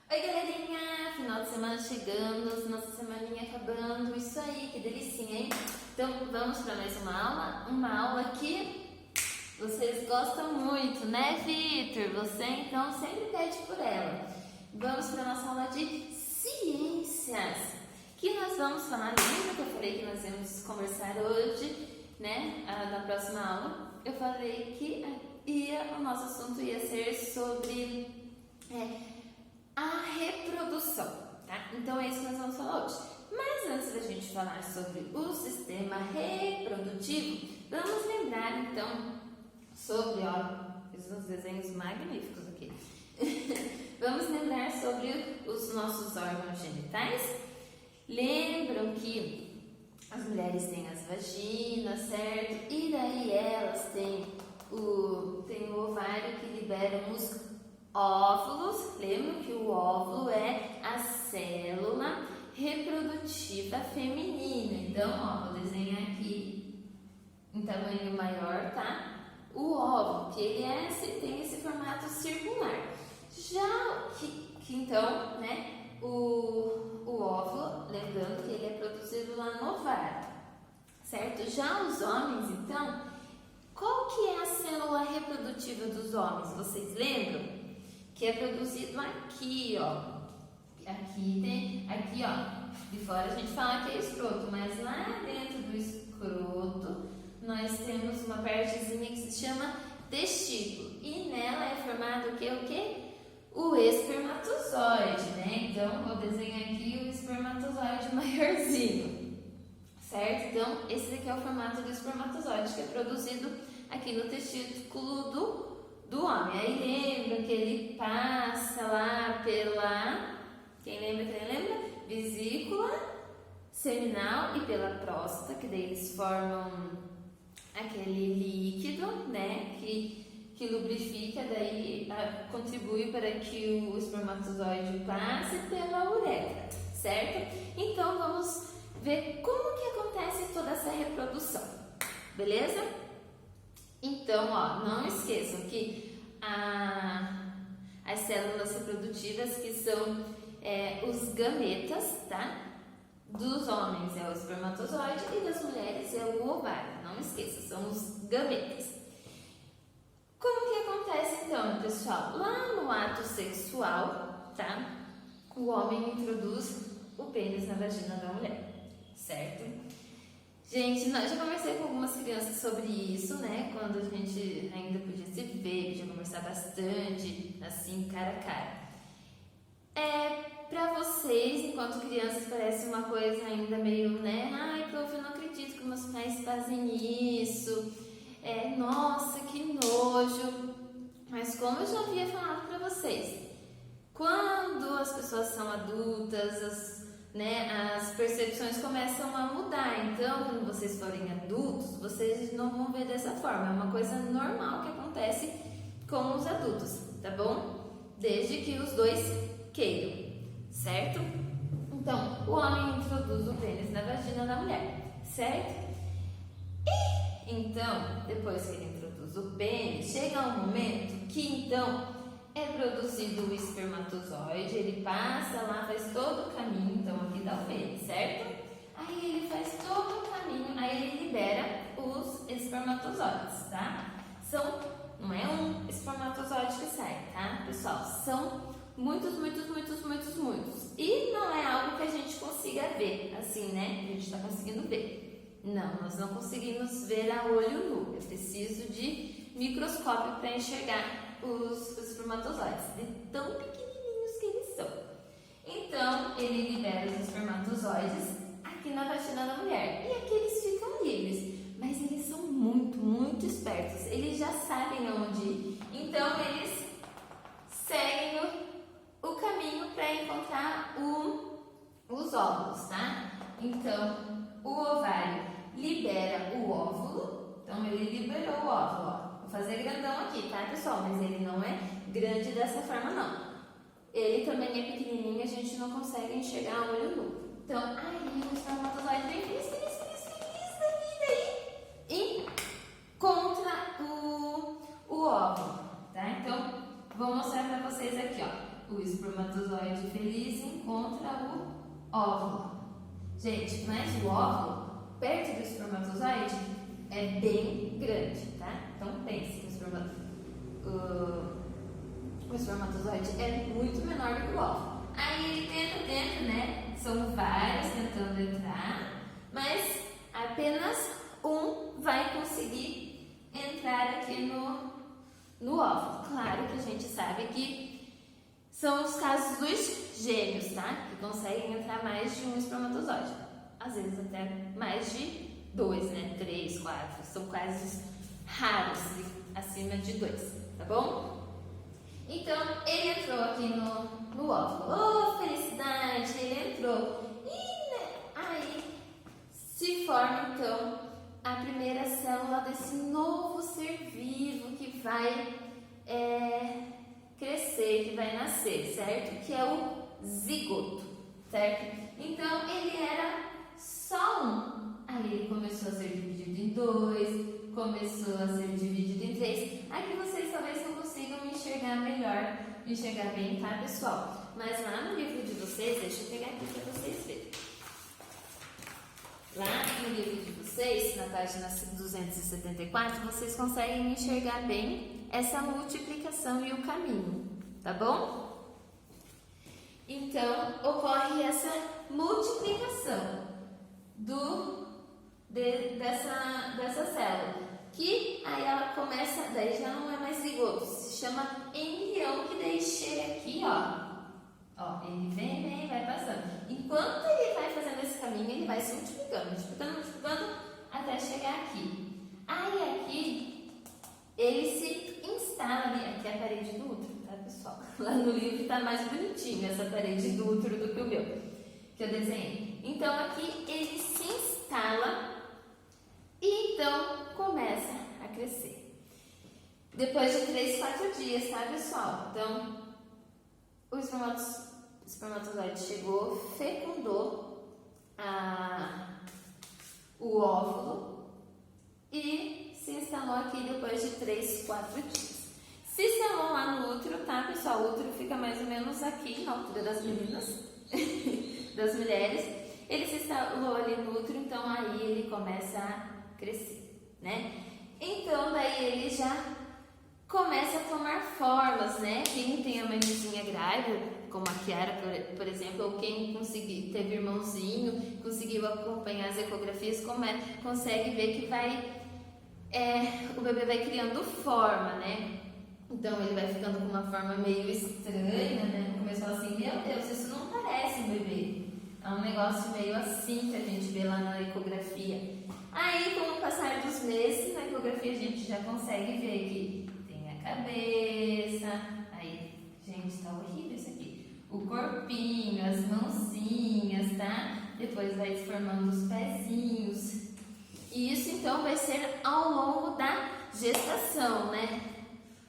Oi, galerinha! Final de semana chegando, nossa semaninha acabando, isso aí, que delicinha, hein? Então vamos para mais uma aula que vocês gostam muito, né, Vitor? Você então sempre pede por ela. Vamos para nossa aula de ciências, que nós vamos falar, lembra que eu falei que nós íamos conversar hoje, né, na próxima aula? Eu falei que o nosso assunto ia ser sobre a reprodução, tá? Então é isso que nós vamos falar hoje. Mas antes da gente falar sobre o sistema reprodutivo, vamos lembrar então sobre, fiz uns desenhos magníficos aqui. Vamos lembrar sobre os nossos órgãos genitais. Lembram que as mulheres têm as vaginas, certo? E daí elas têm o ovário que libera os óvulos. Lembra que o óvulo é a célula reprodutiva feminina. Então, vou desenhar aqui em tamanho maior, tá? O óvulo, que ele tem esse formato circular. Já que então, né, o óvulo, lembrando que ele é produzido lá no ovário, certo? Já os homens, então, qual que é a célula reprodutiva dos homens? Vocês lembram? Que é produzido aqui, ó. Aqui, ó. De fora a gente fala que é escroto, mas lá dentro do escroto nós temos uma partezinha que se chama testículo. E nela é formado o quê? O espermatozoide, né? Então, vou desenhar aqui o espermatozoide maiorzinho, certo? Então, esse aqui é o formato do espermatozoide, que é produzido aqui no testículo do homem. Aí lembra que ele passa lá pela, quem lembra? Vesícula seminal e pela próstata, que daí eles formam aquele líquido, né, que lubrifica, daí contribui para que o espermatozoide passe pela uretra, certo? Então vamos ver como que acontece toda essa reprodução, beleza? Então, não esqueçam que as células reprodutivas, que são os gametas, tá? Dos homens é o espermatozoide e das mulheres é o ovário. Não esqueça, são os gametas. Como que acontece então, pessoal? Lá no ato sexual, tá? O homem introduz o pênis na vagina da mulher, certo? Gente, já conversei com algumas crianças sobre isso, né? Quando a gente ainda podia se ver, podia conversar bastante, assim, cara a cara. Pra vocês, enquanto crianças, parece uma coisa ainda meio, né? Ai, prof, eu não acredito que meus pais fazem isso. Nossa, que nojo. Mas como eu já havia falado pra vocês, quando as pessoas são adultas, as percepções começam a mudar. Então, quando vocês forem adultos, vocês não vão ver dessa forma. É uma coisa normal que acontece com os adultos, tá bom? Desde que os dois queiram, certo? Então, o homem introduz o pênis na vagina da mulher, certo? E então, depois que ele introduz o pênis, chega um momento que então é produzido o espermatozoide, ele passa lá, faz todo o caminho, então aqui dá o pênis, certo? Aí ele faz todo o caminho, aí ele libera os espermatozoides, tá? Não é um espermatozoide que sai, tá, pessoal? São muitos. E não é algo que a gente consiga ver, assim, né? A gente tá conseguindo ver. Não, nós não conseguimos ver a olho nu. Eu preciso de microscópio para enxergar os espermatozoides, de tão pequenininhos que eles são. Então, ele libera os espermatozoides aqui na vagina da mulher. E aqui eles ficam livres. Mas eles são muito espertos. Eles já sabem aonde ir. Então, eles seguem o caminho para encontrar os óvulos, tá? Então, o ovário libera o óvulo. Então, ele liberou o óvulo, ó. Vou fazer grandão aqui, tá, pessoal? Mas ele não é grande dessa forma, não. Ele também é pequenininho, a gente não consegue enxergar a olho nu. Então, aí o espermatozoide vem feliz da vida aí. Encontra o óvulo, tá? Então, vou mostrar pra vocês aqui, ó. o espermatozoide feliz encontra o óvulo. Gente, mas o óvulo, perto do espermatozoide, é bem grande, tá? Então pense que o espermatozoide é muito menor do que o óvulo. Aí ele tenta, né? São vários tentando entrar, mas apenas um vai conseguir entrar aqui no óvulo. Claro que a gente sabe que são os casos dos gêmeos, tá? Que conseguem entrar mais de um espermatozoide. Às vezes até mais de 2, né? 3, 4. São casos raros, acima de 2, tá bom? Então, ele entrou aqui no óvulo. Oh, felicidade! Ele entrou. E né, aí se forma, então, a primeira célula desse novo ser vivo que vai crescer, que vai nascer, certo? Que é o zigoto, certo? Então, ele era só um. Aí ele começou a ser dividido em 2, começou a ser dividido em 3. Aqui vocês talvez não consigam me enxergar melhor, me enxergar bem, tá, pessoal? Mas lá no livro de vocês, deixa eu pegar aqui para vocês verem. Lá no livro de vocês, na página 274, vocês conseguem enxergar bem essa multiplicação e o caminho, tá bom? Então, ocorre essa multiplicação dessa célula, que aí ela começa, daí já não é mais zigoto, se chama embrião, que daí chega aqui, ó, ele vem, vai passando. Enquanto ele vai fazendo esse caminho, ele vai se multiplicando, até chegar aqui. Aí aqui, ele se instala ali, aqui é a parede do útero, tá, pessoal? Lá no livro tá mais bonitinho essa parede do útero do que o meu, que eu desenhei. Então aqui ele se instala e então começa a crescer. Depois de 3, 4 dias, tá, pessoal? Então, o espermatozoide chegou, fecundou o óvulo e se instalou aqui depois de 3, 4 dias. Se instalou lá no útero, tá, pessoal? O útero fica mais ou menos aqui, na altura das meninas, das mulheres. Ele se instalou ali no útero, então aí ele começa a crescer, né? Então daí ele já começa a tomar formas, né? Quem tem a mãezinha grávida, como a Kiara, por exemplo, ou quem teve irmãozinho, conseguiu acompanhar as ecografias, consegue ver que o bebê vai criando forma, né? Então ele vai ficando com uma forma meio estranha, né? No começo fala assim, meu Deus, isso não parece um bebê. É um negócio meio assim que a gente vê lá na ecografia. Aí, com o passar dos meses, na ecografia a gente já consegue ver que tem a cabeça, aí, gente, tá horrível isso aqui. O corpinho, as mãozinhas, tá? Depois vai se formando os pezinhos. E isso, então, vai ser ao longo da gestação, né?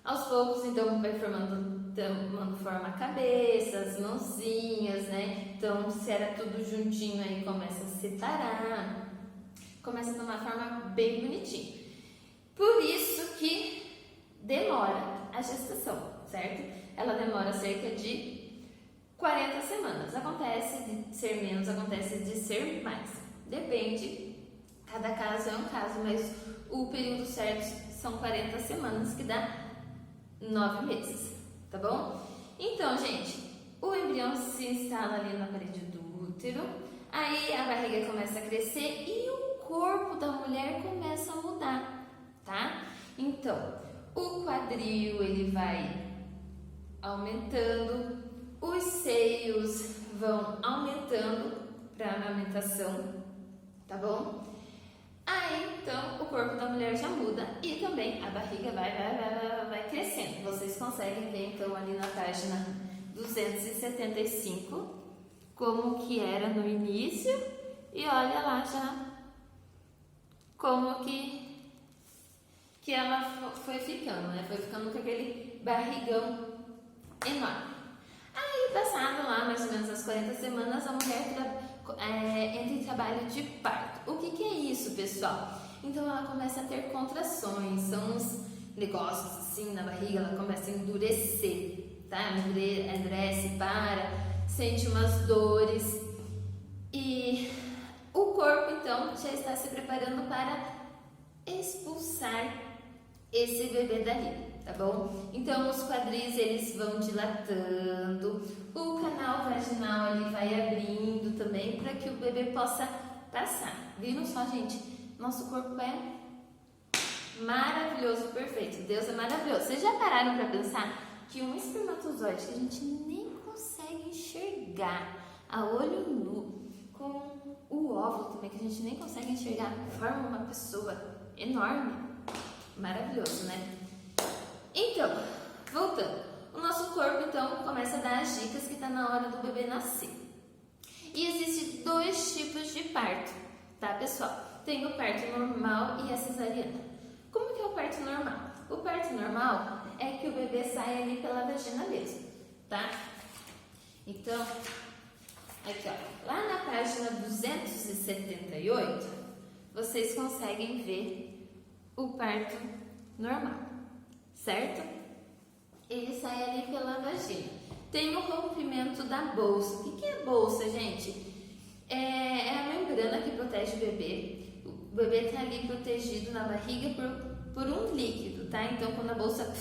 Aos poucos, então, vai tomando forma a cabeça, as mãozinhas, né? Então, se era tudo juntinho, aí começa a separar, começa a tomar forma bem bonitinha. Por isso que demora a gestação, certo? Ela demora cerca de 40 semanas. Acontece de ser menos, acontece de ser mais. Depende, cada caso é um caso, mas o período certo são 40 semanas, que dá 9 meses, tá bom? Então, gente, o embrião se instala ali na parede do útero, aí a barriga começa a crescer e o corpo da mulher começa a mudar, tá? Então, o quadril ele vai aumentando, os seios vão aumentando para a amamentação, tá bom? Aí, então, o corpo da mulher já muda e também a barriga vai crescendo. Vocês conseguem ver, então, ali na página 275, como que era no início e olha lá já como que ela foi ficando, né? Foi ficando com aquele barrigão enorme. Aí, passado lá mais ou menos as 40 semanas, a mulher entra em trabalho de parto. O que é isso, pessoal? Então ela começa a ter contrações, são uns negócios assim na barriga, ela começa a endurecer, tá? Endurece, para, sente umas dores e o corpo então já está se preparando para expulsar esse bebê dali, tá bom? Então os quadris eles vão dilatando, o canal vaginal ali vai abrindo também para que o bebê possa passar. Viram só, gente? Nosso corpo é maravilhoso, perfeito. Deus é maravilhoso. Vocês já pararam para pensar que um espermatozoide que a gente nem consegue enxergar a olho nu, com o óvulo também que a gente nem consegue enxergar, forma uma pessoa enorme? Maravilhoso, né? Então, voltando, o nosso corpo então começa a dar as dicas que está na hora do bebê nascer. E existem 2 tipos de parto, tá, pessoal? Tem o parto normal e a cesariana. Como que é o parto normal? O parto normal é que o bebê sai ali pela vagina mesmo, tá? Então, aqui ó, lá na página 278, vocês conseguem ver o parto normal, certo? Ele sai ali pela vagina. Tem o rompimento da bolsa. O que é bolsa, gente? É a membrana que protege o bebê. O bebê está ali protegido na barriga por um líquido, tá? Então, quando a bolsa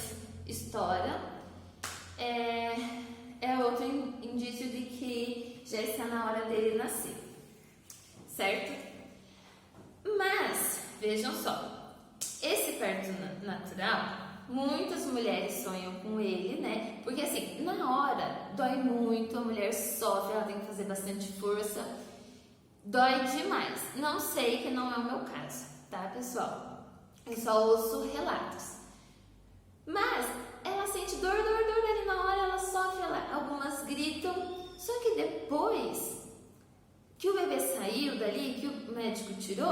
estoura, é outro indício de que já está na hora dele nascer, certo? Mas, vejam só, esse parto natural, muitas mulheres sonham com ele, né? Porque assim, na hora, dói muito, a mulher sofre, ela tem que fazer bastante força, dói demais. Não sei que não é o meu caso, tá, pessoal? Eu só ouço relatos. Mas ela sente dor ali na hora, ela sofre, algumas gritam. Só que depois que o bebê saiu dali, que o médico tirou,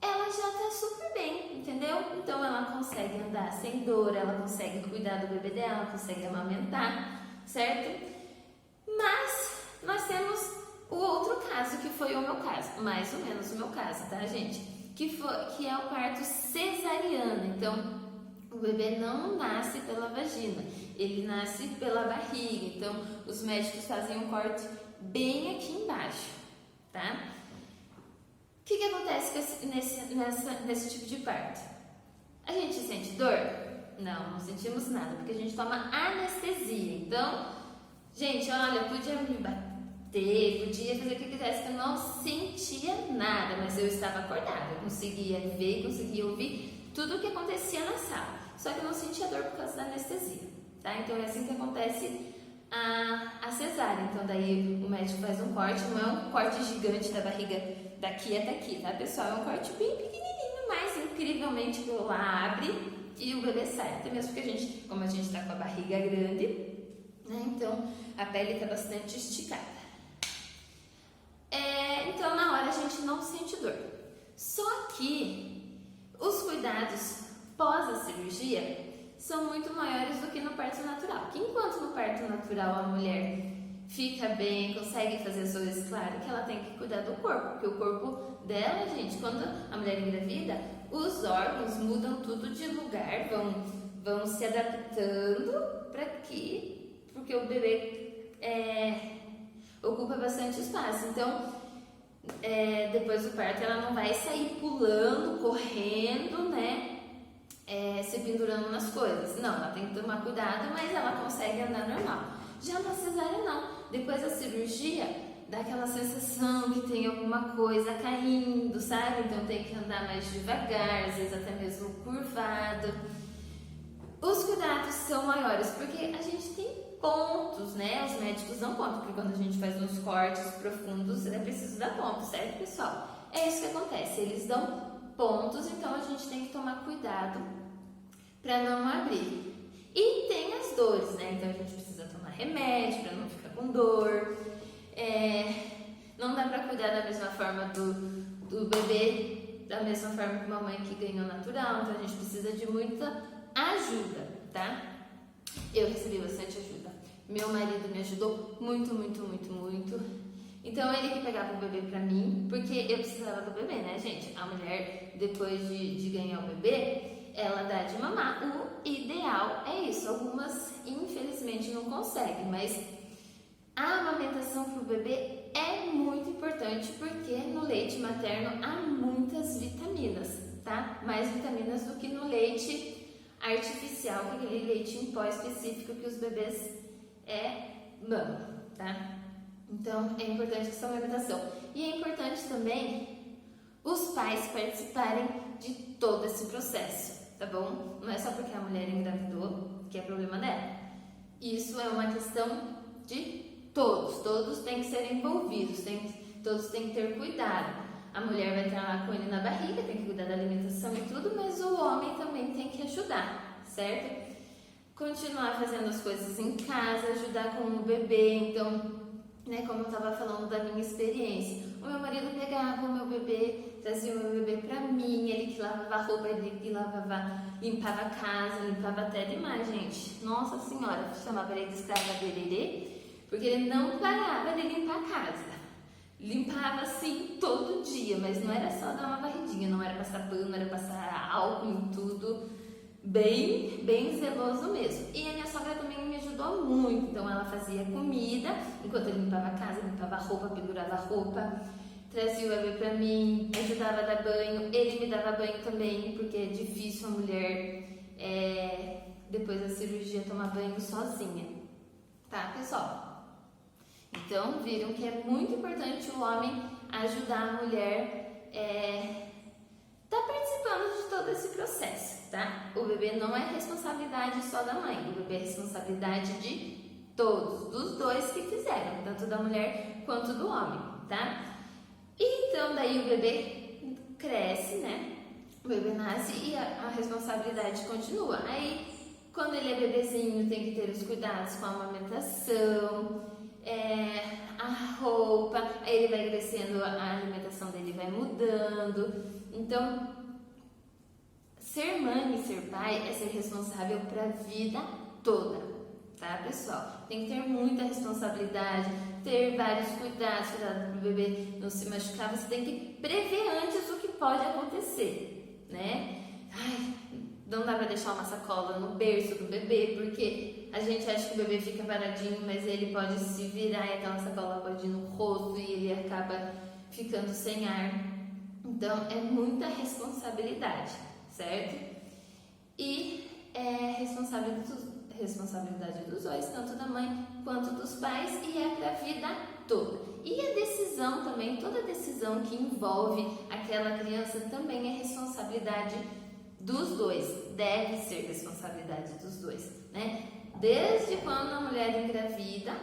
ela já tá super bem, entendeu? Então ela consegue andar sem dor, ela consegue cuidar do bebê dela, ela consegue amamentar, certo? Mas nós temos o outro caso, que foi o meu caso, mais ou menos o meu caso, tá, gente? Que é o parto cesariano. Então, o bebê não nasce pela vagina, ele nasce pela barriga. Então, os médicos fazem um corte bem aqui embaixo, tá? O que acontece nesse tipo de parto? A gente sente dor? Não sentimos nada, porque a gente toma anestesia. Então, gente, olha, podia me bater, podia fazer o que quisesse, que eu não sentia nada, mas eu estava acordada, eu conseguia ver, conseguia ouvir tudo o que acontecia na sala, só que eu não sentia dor por causa da anestesia, tá? Então é assim que acontece a cesárea. Então daí o médico faz um corte, não é um corte gigante da barriga daqui até aqui, tá, pessoal? É um corte bem pequenininho, mas incrivelmente que lá abre e o bebê sai, até mesmo porque como a gente tá com a barriga grande, né, então a pele tá bastante esticada. Então na hora a gente não sente dor, só que os cuidados pós a cirurgia são muito maiores do que no parto natural. Que enquanto no parto natural a mulher fica bem, consegue fazer as coisas, claro que ela tem que cuidar do corpo, porque o corpo dela, gente, quando a mulher engravida, os órgãos mudam tudo de lugar, vão se adaptando porque o bebê ocupa bastante espaço. Então, depois do parto, ela não vai sair pulando, correndo, né? Se pendurando nas coisas. Não, ela tem que tomar cuidado, mas ela consegue andar normal. Já na cesárea não. Depois da cirurgia, dá aquela sensação que tem alguma coisa caindo, sabe? Então tem que andar mais devagar, às vezes até mesmo curvado. Os cuidados são maiores, porque a gente tem pontos, né? Os médicos dão ponto, porque quando a gente faz uns cortes profundos, é preciso dar ponto, certo, pessoal? É isso que acontece, eles dão pontos, então a gente tem que tomar cuidado para não abrir. E tem as dores, né? Então a gente precisa tomar remédio para não ficar com dor. Não dá para cuidar da mesma forma do bebê, da mesma forma que uma mãe que ganhou natural, então a gente precisa de muita ajuda, tá? Eu recebi bastante ajuda. Meu marido me ajudou muito, muito, muito, muito. Então ele que pegava o bebê pra mim, porque eu precisava do bebê, né, gente? A mulher, depois de ganhar o bebê, ela dá de mamar. O ideal é isso. Algumas, infelizmente, consegue, mas a amamentação para o bebê é muito importante porque no leite materno há muitas vitaminas, tá? Mais vitaminas do que no leite artificial, que é aquele leite em pó específico que os bebês mamam, tá? Então é importante essa amamentação. E é importante também os pais participarem de todo esse processo, tá bom? Não é só porque a mulher engravidou que é problema dela. Isso é uma questão de todos têm que ser envolvidos, todos têm que ter cuidado. A mulher vai estar lá com ele na barriga, tem que cuidar da alimentação e tudo, mas o homem também tem que ajudar, certo? Continuar fazendo as coisas em casa, ajudar com o bebê. Então, né, como eu estava falando da minha experiência, o meu marido pegava o meu bebê, trazia o meu bebê pra mim, ele que lavava a roupa, ele que limpava a casa, limpava até demais, gente. Nossa senhora, chamava ele de escrava bererê, porque ele não parava de limpar a casa. Limpava assim todo dia, mas não era só dar uma varridinha, não era passar pano, não era passar álcool em tudo, bem zeloso mesmo. E a minha sogra também me ajudou muito, então ela fazia comida, enquanto ele limpava a casa, limpava a roupa, pendurava a roupa, trazia o bebê pra mim, ajudava a dar banho, ele me dava banho também, porque é difícil a mulher, depois da cirurgia, tomar banho sozinha, tá, pessoal? Então, viram que é muito importante o homem ajudar a mulher tá participando de todo esse processo, tá? O bebê não é responsabilidade só da mãe, o bebê é responsabilidade de todos, dos dois que fizeram, tanto da mulher quanto do homem, tá? E então, daí o bebê cresce, né? O bebê nasce e a responsabilidade continua. Aí, quando ele é bebezinho, tem que ter os cuidados com a amamentação, a roupa, aí ele vai crescendo, a alimentação dele vai mudando. Então, ser mãe e ser pai é ser responsável para a vida toda, tá, pessoal? Tem que ter muita responsabilidade, ter vários cuidados para o bebê não se machucar. Você tem que prever antes o que pode acontecer, né? Não dá para deixar uma sacola no berço do bebê, porque a gente acha que o bebê fica paradinho, mas ele pode se virar e aquela sacola pode ir no rosto e ele acaba ficando sem ar. Então, é muita responsabilidade, certo? E é responsabilidade dos dois, tanto da mãe quanto dos pais, e é para a vida toda. E a decisão também, toda decisão que envolve aquela criança também é responsabilidade dos dois, deve ser responsabilidade dos dois, né? Desde quando a mulher engravida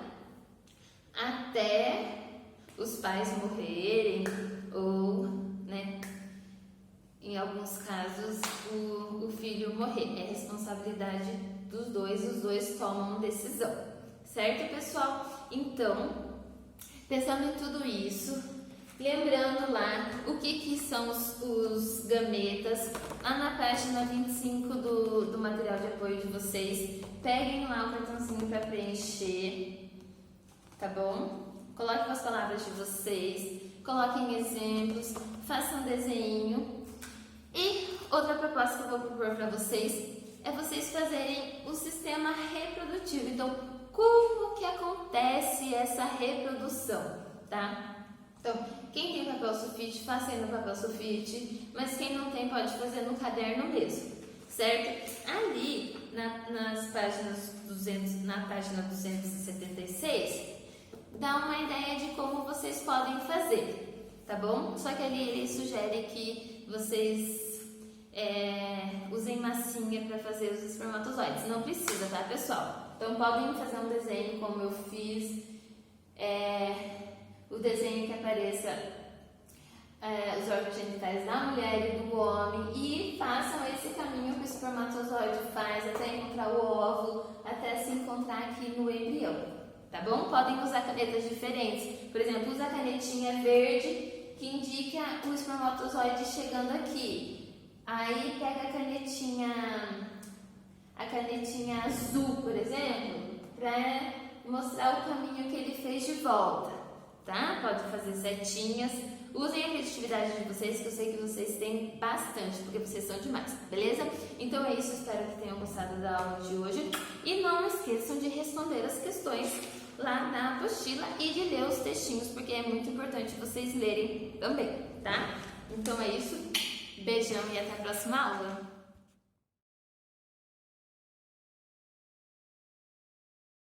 até os pais morrerem ou, né, em alguns casos o filho morrer, é responsabilidade dos dois, os dois tomam decisão, certo, pessoal? Então, pensando em tudo isso, lembrando lá o que são os gametas, lá na página 25 do material de apoio de vocês, peguem lá o cartãozinho para preencher, tá bom? Coloquem as palavras de vocês, coloquem exemplos, façam um desenho. E outra proposta que eu vou propor para vocês é vocês fazerem o sistema reprodutivo. Então, como que acontece essa reprodução, tá? Então, quem tem papel sulfite, faça aí no papel sulfite, mas quem não tem pode fazer no caderno mesmo, certo? Ali, na página 276, dá uma ideia de como vocês podem fazer, tá bom? Só que ali ele sugere que vocês usem massinha para fazer os espermatozoides. Não precisa, tá, pessoal? Então, podem fazer um desenho como eu fiz, o desenho que apareça os órgãos genitais da mulher e do homem, e façam esse caminho que o espermatozoide faz até encontrar o óvulo, até se encontrar aqui no embrião, tá bom? Podem usar canetas diferentes, por exemplo, usa a canetinha verde que indica o espermatozoide chegando aqui, aí pega a canetinha azul, por exemplo, para mostrar o caminho que ele fez de volta, tá? Pode fazer setinhas. Usem a criatividade de vocês, que eu sei que vocês têm bastante, porque vocês são demais, beleza? Então é isso, espero que tenham gostado da aula de hoje. E não esqueçam de responder as questões lá na apostila e de ler os textinhos, porque é muito importante vocês lerem também, tá? Então é isso. Beijão e até a próxima aula.